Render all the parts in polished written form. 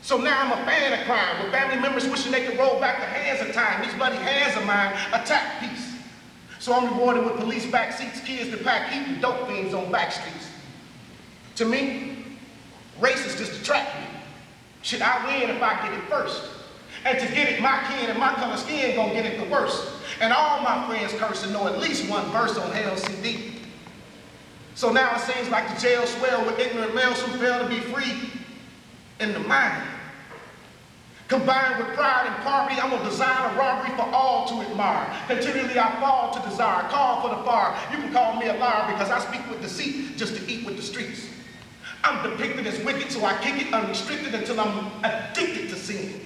So now I'm a fan of crime, with family members wishing they could roll back the hands of time. These bloody hands of mine attack peace. So I'm rewarded with police back seats, kids to pack heat, and dope fiends on back streets. To me, race is just a track meet. Should I win if I get it first? And to get it, my kin and my color skin gon' get it the worst. And all my friends curse and know at least one verse on Hell CD. So now it seems like the jail swell with ignorant males who fail to be free in the mind. Combined with pride and poverty, I'm gonna design a robbery for all to admire. Continually I fall to desire, call for the fire. You can call me a liar because I speak with deceit just to eat with the streets. I'm depicted as wicked, so I kick it unrestricted until I'm addicted to sin.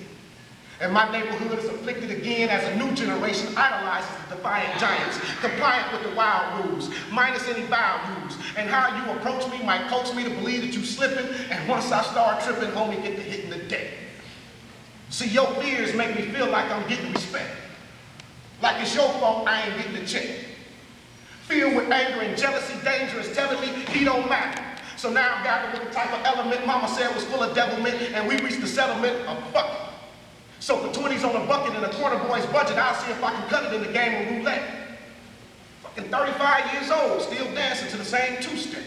And my neighborhood is afflicted again as a new generation idolizes the defiant giants, compliant with the wild rules, minus any values. And how you approach me might coax me to believe that you slipping, and once I start tripping, homie, get to hitting the deck. See, your fears make me feel like I'm getting respect. Like it's your fault I ain't getting the check. Filled with anger and jealousy, dangerous, telling me he don't matter. So now I'm gathered with the type of element mama said was full of devilment, and we reached the settlement of fuck it. So for 20s on a bucket and a quarter boy's budget, I'll see if I can cut it in the game of roulette. Fucking 35 years old, still dancing to the same two-step.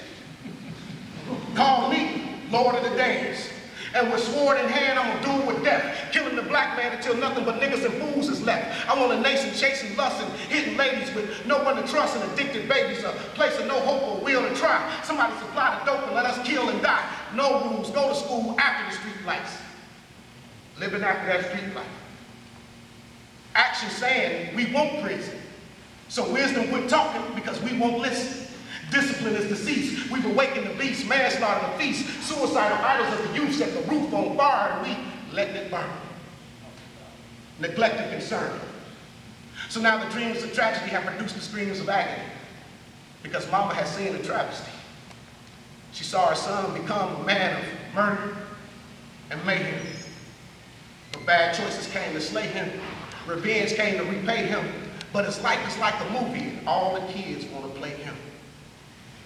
Call me Lord of the Dance. And with sword in hand, I'm gonna do it with death. Killing the black man until nothing but niggas and fools is left. I want a nation chasing lust and hitting ladies with no one to trust and addicted babies. A place of no hope or will to try. Somebody supply the dope and let us kill and die. No rules, go to school after the street lights. Living after that street life. Action saying we won't prison. So wisdom quit talking because we won't listen. Discipline is deceased. We've awakened the beast, manslaughter the feast. Suicidal idols of the youth set the roof on fire and we letting it burn. Neglect and concern. So now the dreams of tragedy have produced the screams of agony. Because mama has seen a travesty. She saw her son become a man of murder and mayhem. But bad choices came to slay him. Revenge came to repay him. But his life is like a movie and all the kids want to play him.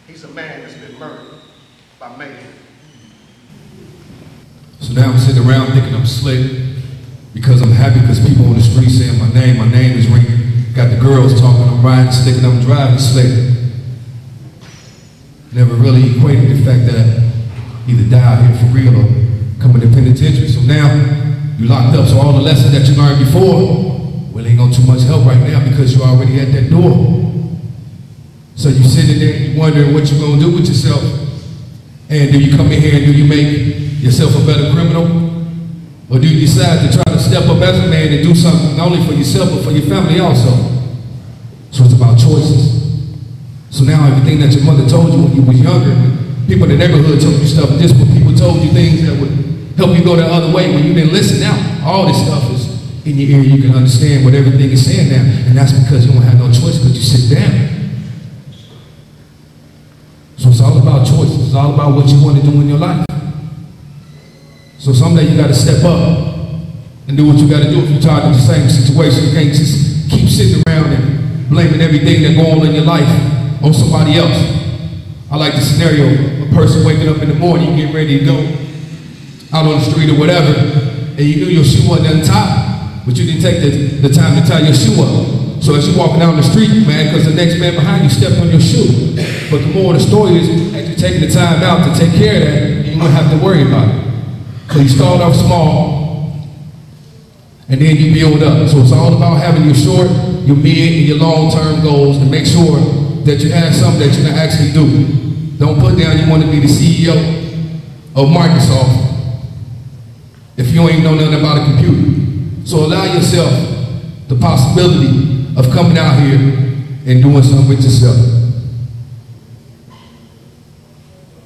He's a man that's been murdered by mayhem. So now I'm sitting around thinking I'm slick because I'm happy because people on the street saying my name is ringing. Got the girls talking, I'm riding slick and I'm driving slick. Never really equated the fact that I either die out here for real or come in the penitentiary. So now you locked up, so all the lessons that you learned before, well, ain't gonna too much help right now because you're already at that door. So you sitting there and you wondering what you're gonna do with yourself. And do you come in here and do you make yourself a better criminal? Or do you decide to try to step up as a man and do something not only for yourself but for your family also? So it's about choices. So now everything that your mother told you when you was younger, people in the neighborhood told you stuff, this, but people told you things that would help you go the other way when you didn't listen. Now all this stuff is in your ear, you can understand what everything is saying now, and that's because you don't have no choice because you sit down. So it's all about choices. It's all about what you want to do in your life. So someday you got to step up and do what you got to do. If you're tired of the same situation, you can't just keep sitting around and blaming everything that goes on in your life on somebody else. I like the scenario, a person waking up in the morning, getting ready to go out on the street or whatever, and you knew your shoe wasn't untied, but you didn't take the time to tie your shoe up. So as you're walking down the street, man, because the next man behind you stepped on your shoe. But the moral of the story is, as you're taking the time out to take care of that, you won't have to worry about it. So you start off small, and then you build up. So it's all about having your short, your mid, and your long-term goals, and make sure that you have something that you can actually do. Don't put down you want to be the CEO of Microsoft if you ain't know nothing about a computer. So allow yourself the possibility of coming out here and doing something with yourself.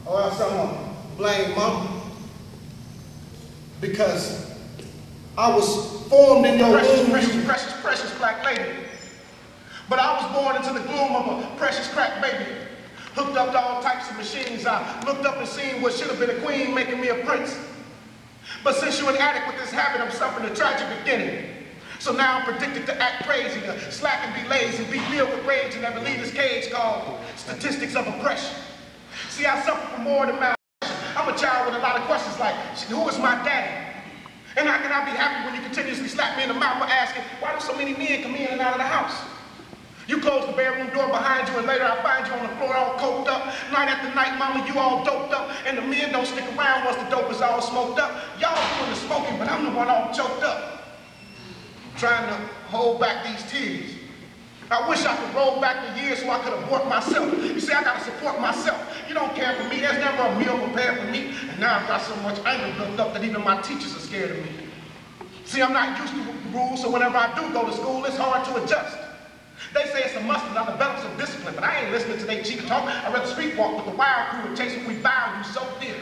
Or else I'm gonna blame mama because I was formed in your womb, precious black lady. But I was born into the gloom of a precious crack baby. Hooked up to all types of machines. I looked up and seen what should have been a queen making me a prince. But since you're an addict with this habit, I'm suffering a tragic beginning. So now I'm predicted to act crazy, to slack and be lazy, be filled with rage and never leave this cage called statistics of oppression. See, I suffer from more than malnutrition. I'm a child with a lot of questions like, who is my daddy? And how can I be happy when you continuously slap me in the mouth for asking, why do so many men come in and out of the house? You close the bedroom door behind you and later I find you on the floor all coked up. Night after night, mama, you all doped up. And the men don't stick around once the dope is all smoked up. Y'all doing the smoking, but I'm the one all choked up. Trying to hold back these tears. I wish I could roll back the years so I could abort myself. You see, I gotta support myself. You don't care for me, there's never a meal prepared for me. And now I've got so much anger built up that even my teachers are scared of me. See, I'm not used to rules, so whenever I do go to school, it's hard to adjust. They say it's a must that I develop some discipline, but I ain't listening to their cheap talk. I'd rather street walk with the wild crew and chase what we value so dear.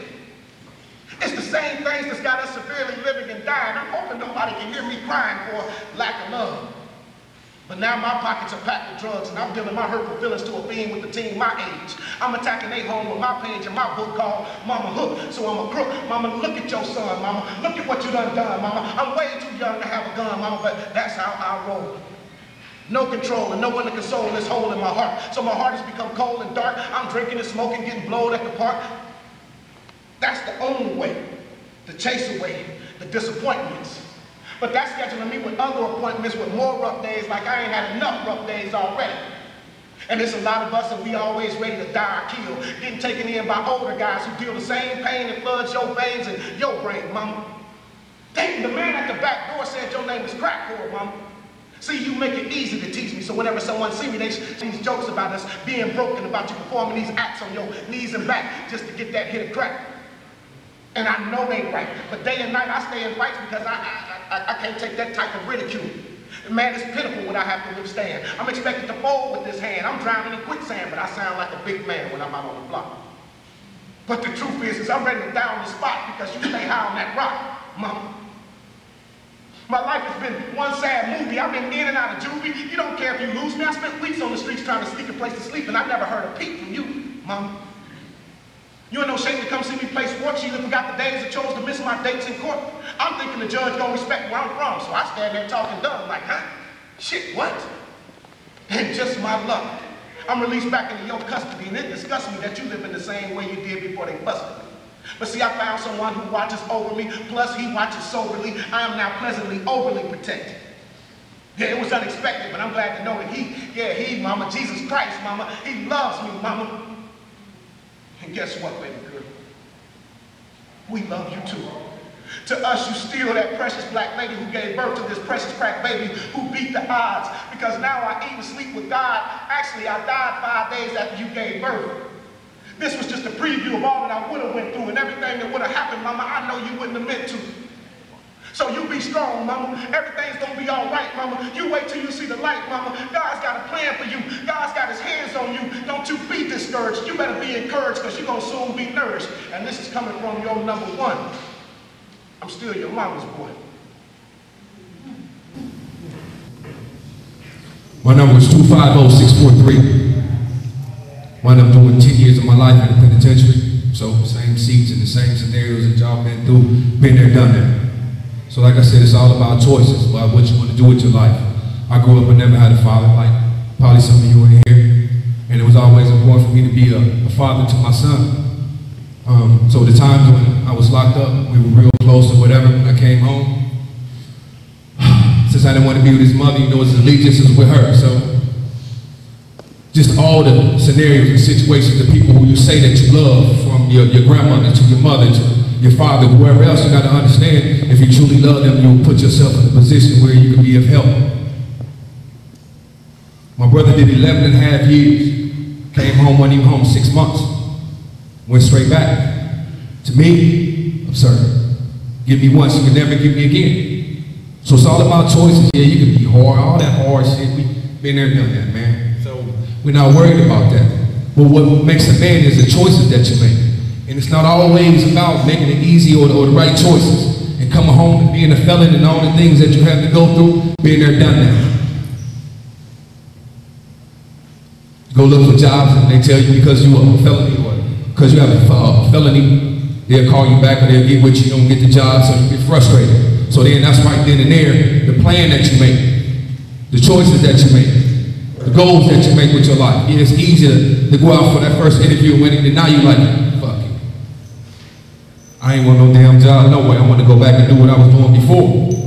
It's the same things that's got us severely living and dying. I'm hoping nobody can hear me crying for lack of love. But now my pockets are packed with drugs and I'm dealing my hurtful feelings to a being with a teen my age. I'm attacking they home with my page and my book called Mama Hook, so I'm a crook. Mama, look at your son, mama. Look at what you done, mama. I'm way too young to have a gun, mama, but that's how I roll. No control and no one to console this hole in my heart. So my heart has become cold and dark. I'm drinking and smoking, getting blowed at the park. That's the only way to chase away the disappointments. But that's scheduling me with other appointments with more rough days like I ain't had enough rough days already. And there's a lot of us and we always ready to die or kill, getting taken in by older guys who deal the same pain that floods your veins and your brain, mama. Dayton, the man at the back door said your name is crack whore, mama. See, you make it easy to teach me, so whenever someone see me, they these jokes about us being broken, about you performing these acts on your knees and back just to get that hit of crack. And I know they right, but day and night I stay in fights because I can't take that type of ridicule. Man, it's pitiful what I have to withstand. I'm expected to fold with this hand. I'm drowning in quicksand, but I sound like a big man when I'm out on the block. But the truth is I'm ready to die on the spot because you stay high on that rock, mama. My life has been one sad movie. I've been in and out of juvie. You don't care if you lose me. I spent weeks on the streets trying to sneak a place to sleep, and I never heard a peep from you, mama. You ain't no shame to come see me play sports. You even forgot the days I chose to miss my dates in court. I'm thinking the judge gonna respect where I'm from, so I stand there talking dumb like, huh? Shit, what? And just my luck, I'm released back into your custody, and it disgusts me that you live in the same way you did before they busted me. But see, I found someone who watches over me, plus he watches soberly. I am now pleasantly, overly protected. Yeah, it was unexpected, but I'm glad to know that he, mama, Jesus Christ, mama, he loves me, mama. And guess what, baby girl? We love you too. To us, you still that precious black lady who gave birth to this precious crack baby who beat the odds. Because now I eat and sleep with God. Actually, I died 5 days after you gave birth. This was just a preview of all that I would have went through and everything that would have happened, mama, I know you wouldn't have meant to. So you be strong, mama. Everything's gonna be all right, mama. You wait till you see the light, mama. God's got a plan for you. God's got his hands on you. Don't you be discouraged. You better be encouraged because you're gonna soon be nourished. And this is coming from your number one. I'm still your mama's boy. My number is 250643. Wound up doing 10 years of my life in the penitentiary. So same seats and the same scenarios that y'all been through, been there, done that. So like I said, it's all about choices, about what you want to do with your life. I grew up and never had a father, like probably some of you in here. And it was always important for me to be a father to my son. So the times when I was locked up, we were real close or whatever, when I came home, since I didn't want to be with his mother, you know, his allegiance is with her. So just all the scenarios and situations, the people who you say that you love, from your grandmother to your mother to your father, whoever else, you got to understand, if you truly love them, you'll put yourself in a position where you can be of help. My brother did 11 and a half years, came home, wasn't even home 6 months, went straight back. To me, absurd. Give me once, you can never give me again. So it's all about choices. Yeah, you can be hard, all that hard shit, we been there, done that, man. So we're not worried about that. But what makes a man is the choices that you make. And it's not always about making it easy or the right choices. And coming home and being a felon and all the things that you have to go through, being there, done that. Go look for jobs and they tell you because you are a felony or because you have a felony, they'll call you back or they'll get with you, you don't get the job, so you get frustrated. So then that's right then and there, the plan that you make, the choices that you make, the goals that you make with your life. Yeah, it's easy to go out for that first interview and now you're like, fuck it. I ain't want no damn job no way. I want to go back and do what I was doing before.